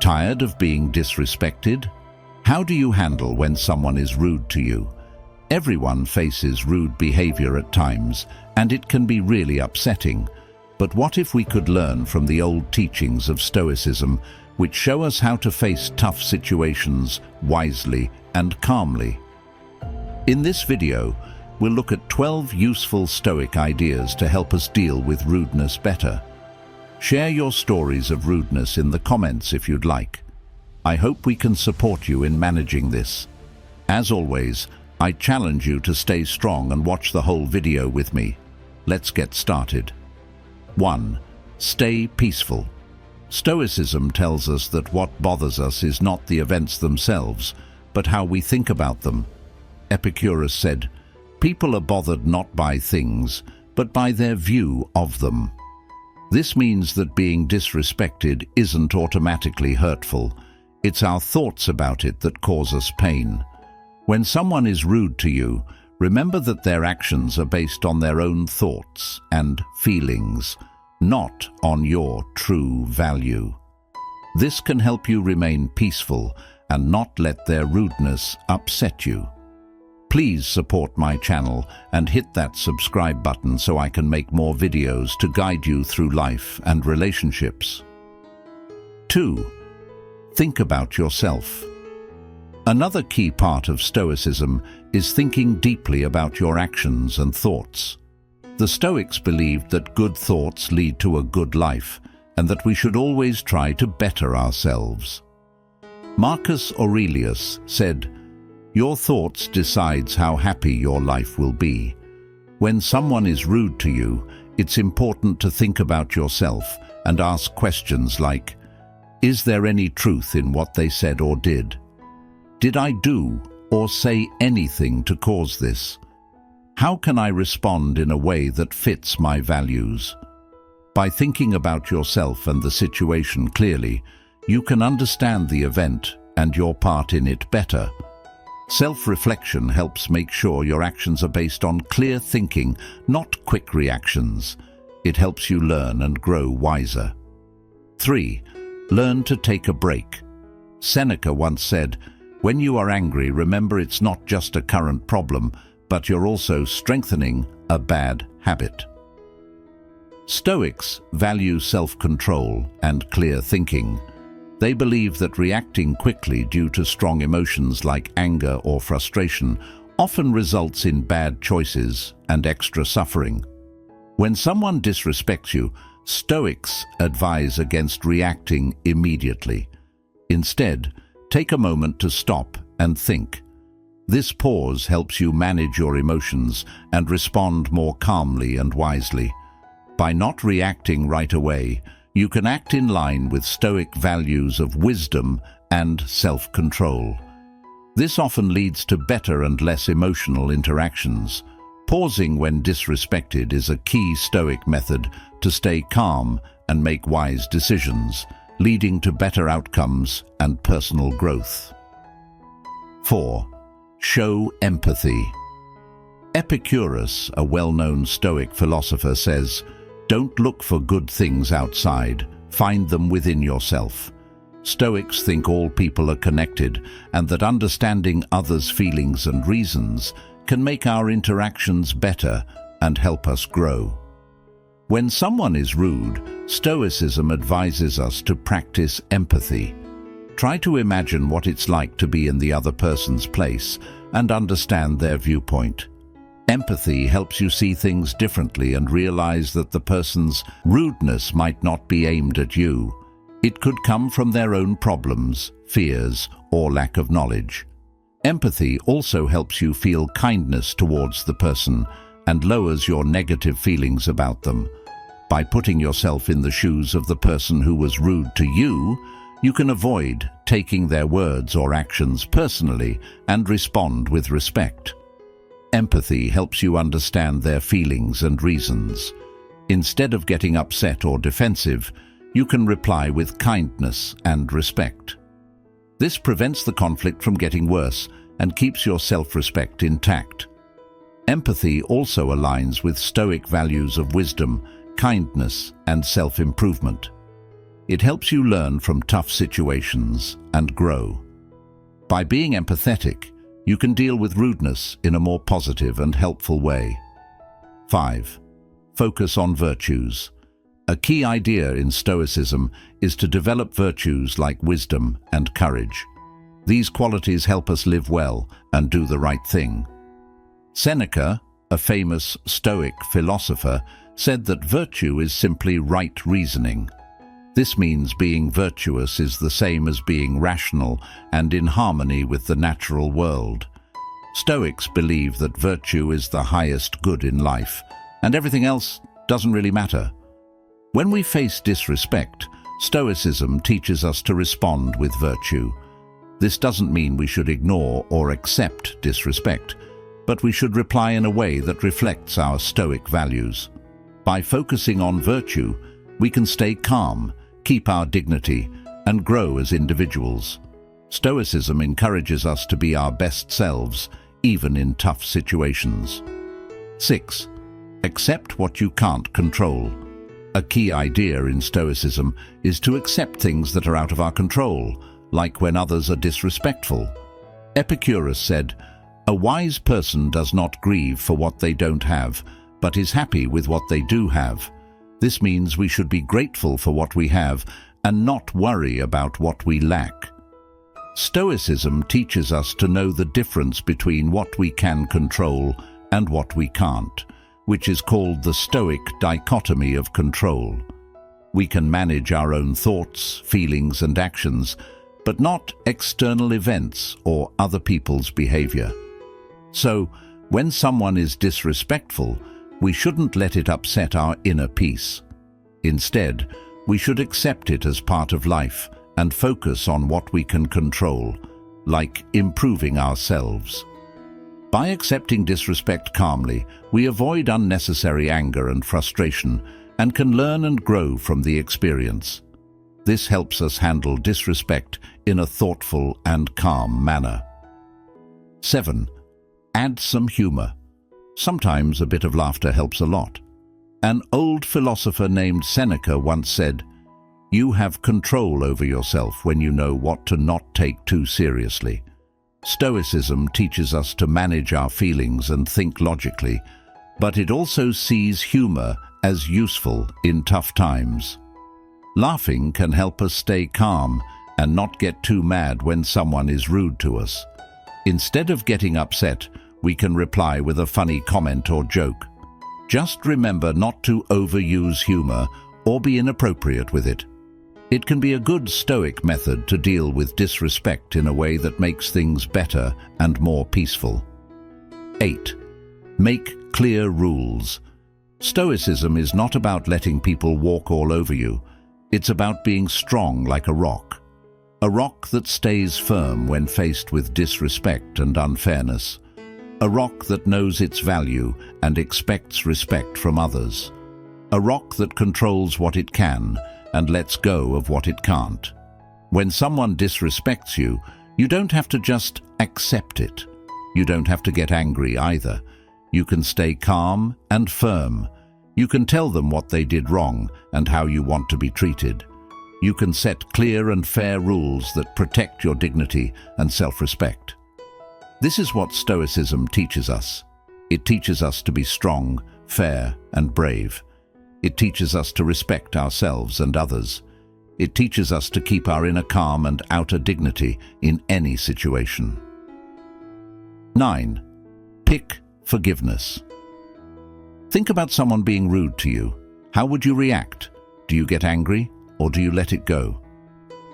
Tired of being disrespected? How do you handle when someone is rude to you? Everyone faces rude behavior at times, and it can be really upsetting. But what if we could learn from the old teachings of Stoicism, which show us how to face tough situations wisely and calmly? In this video, we'll look at 12 useful Stoic ideas to help us deal with rudeness better. Share your stories of rudeness in the comments if you'd like. I hope we can support you in managing this. As always, I challenge you to stay strong and watch the whole video with me. Let's get started. 1. Stay peaceful. Stoicism tells us that what bothers us is not the events themselves, but how we think about them. Epicurus said, "People are bothered not by things, but by their view of them." This means that being disrespected isn't automatically hurtful. It's our thoughts about it that cause us pain. When someone is rude to you, remember that their actions are based on their own thoughts and feelings, not on your true value. This can help you remain peaceful and not let their rudeness upset you. Please support my channel and hit that subscribe button so I can make more videos to guide you through life and relationships. 2. Think about yourself. Another key part of Stoicism is thinking deeply about your actions and thoughts. The Stoics believed that good thoughts lead to a good life, and that we should always try to better ourselves. Marcus Aurelius said, "Your thoughts decides how happy your life will be." When someone is rude to you, it's important to think about yourself and ask questions like, is there any truth in what they said or did? Did I do or say anything to cause this? How can I respond in a way that fits my values? By thinking about yourself and the situation clearly, you can understand the event and your part in it better. Self-reflection helps make sure your actions are based on clear thinking, not quick reactions. It helps you learn and grow wiser. 3. Learn to take a break. Seneca once said, "When you are angry, remember it's not just a current problem, but you're also strengthening a bad habit." Stoics value self-control and clear thinking. They believe that reacting quickly due to strong emotions like anger or frustration often results in bad choices and extra suffering. When someone disrespects you, Stoics advise against reacting immediately. Instead, take a moment to stop and think. This pause helps you manage your emotions and respond more calmly and wisely. By not reacting right away, you can act in line with Stoic values of wisdom and self-control. This often leads to better and less emotional interactions. Pausing when disrespected is a key Stoic method to stay calm and make wise decisions, leading to better outcomes and personal growth. 4. Show empathy. Epicurus, a well-known Stoic philosopher, says, "Don't look for good things outside, find them within yourself." Stoics think all people are connected and that understanding others' feelings and reasons can make our interactions better and help us grow. When someone is rude, Stoicism advises us to practice empathy. Try to imagine what it's like to be in the other person's place and understand their viewpoint. Empathy helps you see things differently and realize that the person's rudeness might not be aimed at you. It could come from their own problems, fears, or lack of knowledge. Empathy also helps you feel kindness towards the person and lowers your negative feelings about them. By putting yourself in the shoes of the person who was rude to you, you can avoid taking their words or actions personally and respond with respect. Empathy helps you understand their feelings and reasons. Instead of getting upset or defensive, you can reply with kindness and respect. This prevents the conflict from getting worse and keeps your self-respect intact. Empathy also aligns with Stoic values of wisdom, kindness, and self-improvement. It helps you learn from tough situations and grow. By being empathetic, you can deal with rudeness in a more positive and helpful way. 5. Focus on virtues. A key idea in Stoicism is to develop virtues like wisdom and courage. These qualities help us live well and do the right thing. Seneca, a famous Stoic philosopher, said that virtue is simply right reasoning. This means being virtuous is the same as being rational and in harmony with the natural world. Stoics believe that virtue is the highest good in life, and everything else doesn't really matter. When we face disrespect, Stoicism teaches us to respond with virtue. This doesn't mean we should ignore or accept disrespect, but we should reply in a way that reflects our Stoic values. By focusing on virtue, we can stay calm, keep our dignity, and grow as individuals. Stoicism encourages us to be our best selves, even in tough situations. 6. Accept what you can't control. A key idea in Stoicism is to accept things that are out of our control, like when others are disrespectful. Epicurus said, "A wise person does not grieve for what they don't have, but is happy with what they do have." This means we should be grateful for what we have and not worry about what we lack. Stoicism teaches us to know the difference between what we can control and what we can't, which is called the Stoic dichotomy of control. We can manage our own thoughts, feelings, and actions, but not external events or other people's behavior. So, when someone is disrespectful, we shouldn't let it upset our inner peace. Instead, we should accept it as part of life and focus on what we can control, like improving ourselves. By accepting disrespect calmly, we avoid unnecessary anger and frustration and can learn and grow from the experience. This helps us handle disrespect in a thoughtful and calm manner. 7. Add some humor. Sometimes a bit of laughter helps a lot. An old philosopher named Seneca once said, "You have control over yourself when you know what to not take too seriously." Stoicism teaches us to manage our feelings and think logically, but it also sees humor as useful in tough times. Laughing can help us stay calm and not get too mad when someone is rude to us. Instead of getting upset, we can reply with a funny comment or joke. Just remember not to overuse humor or be inappropriate with it. It can be a good Stoic method to deal with disrespect in a way that makes things better and more peaceful. 8. Make clear rules. Stoicism is not about letting people walk all over you. It's about being strong like a rock. A rock that stays firm when faced with disrespect and unfairness. A rock that knows its value and expects respect from others. A rock that controls what it can and lets go of what it can't. When someone disrespects you, you don't have to just accept it. You don't have to get angry either. You can stay calm and firm. You can tell them what they did wrong and how you want to be treated. You can set clear and fair rules that protect your dignity and self-respect. This is what Stoicism teaches us. It teaches us to be strong, fair, and brave. It teaches us to respect ourselves and others. It teaches us to keep our inner calm and outer dignity in any situation. 9. Pick forgiveness. Think about someone being rude to you. How would you react? Do you get angry or do you let it go?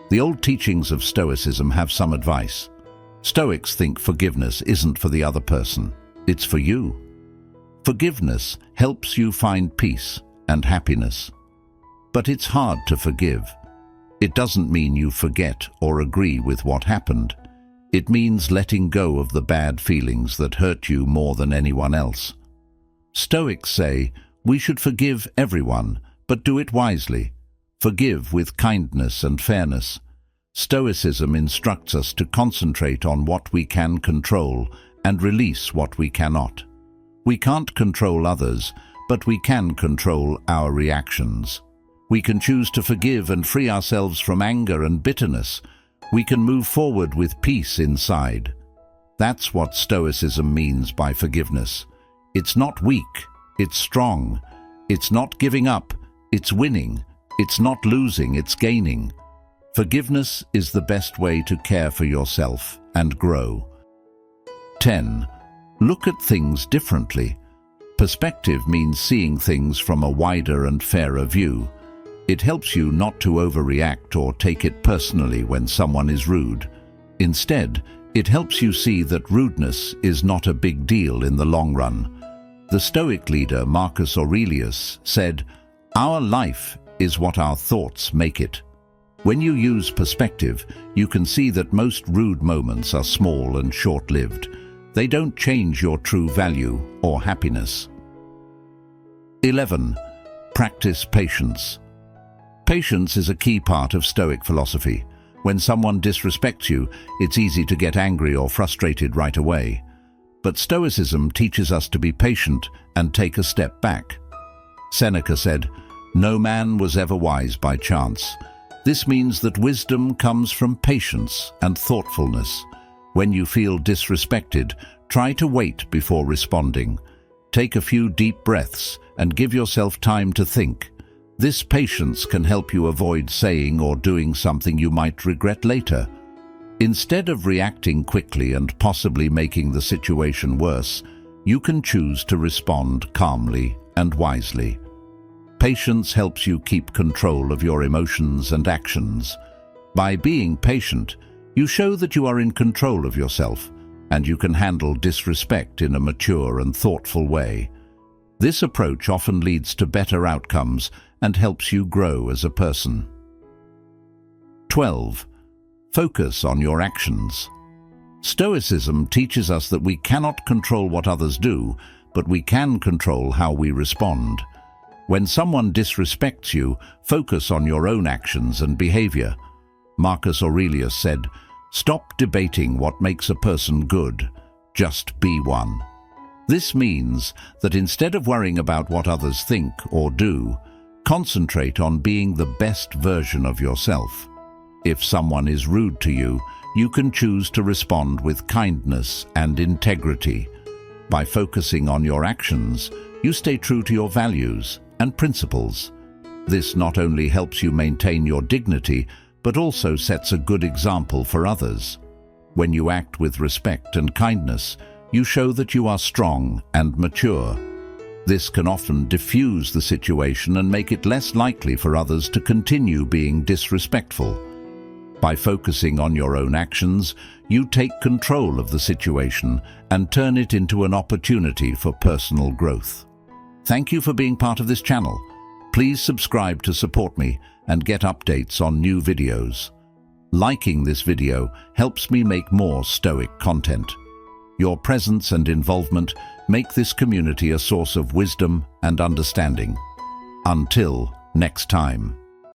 The old teachings of Stoicism have some advice. Stoics think forgiveness isn't for the other person, it's for you. Forgiveness helps you find peace and happiness. But it's hard to forgive. It doesn't mean you forget or agree with what happened. It means letting go of the bad feelings that hurt you more than anyone else. Stoics say we should forgive everyone, but do it wisely. Forgive with kindness and fairness. Stoicism instructs us to concentrate on what we can control and release what we cannot. We can't control others, but we can control our reactions. We can choose to forgive and free ourselves from anger and bitterness. We can move forward with peace inside. That's what Stoicism means by forgiveness. It's not weak, it's strong. It's not giving up, it's winning. It's not losing, it's gaining. Forgiveness is the best way to care for yourself and grow. 10. Look at things differently. Perspective means seeing things from a wider and fairer view. It helps you not to overreact or take it personally when someone is rude. Instead, it helps you see that rudeness is not a big deal in the long run. The Stoic leader Marcus Aurelius said, "Our life is what our thoughts make it." When you use perspective, you can see that most rude moments are small and short-lived. They don't change your true value or happiness. 11. Practice patience. Patience is a key part of Stoic philosophy. When someone disrespects you, it's easy to get angry or frustrated right away. But Stoicism teaches us to be patient and take a step back. Seneca said, "No man was ever wise by chance." This means that wisdom comes from patience and thoughtfulness. When you feel disrespected, try to wait before responding. Take a few deep breaths and give yourself time to think. This patience can help you avoid saying or doing something you might regret later. Instead of reacting quickly and possibly making the situation worse, you can choose to respond calmly and wisely. Patience helps you keep control of your emotions and actions. By being patient, you show that you are in control of yourself, and you can handle disrespect in a mature and thoughtful way. This approach often leads to better outcomes and helps you grow as a person. 12. Focus on your actions. Stoicism teaches us that we cannot control what others do, but we can control how we respond. When someone disrespects you, focus on your own actions and behavior. Marcus Aurelius said, "Stop debating what makes a person good. Just be one." This means that instead of worrying about what others think or do, concentrate on being the best version of yourself. If someone is rude to you, you can choose to respond with kindness and integrity. By focusing on your actions, you stay true to your values and principles. This not only helps you maintain your dignity, but also sets a good example for others. When you act with respect and kindness, you show that you are strong and mature. This can often diffuse the situation and make it less likely for others to continue being disrespectful. By focusing on your own actions, you take control of the situation and turn it into an opportunity for personal growth. Thank you for being part of this channel. Please subscribe to support me and get updates on new videos. Liking this video helps me make more Stoic content. Your presence and involvement make this community a source of wisdom and understanding. Until next time.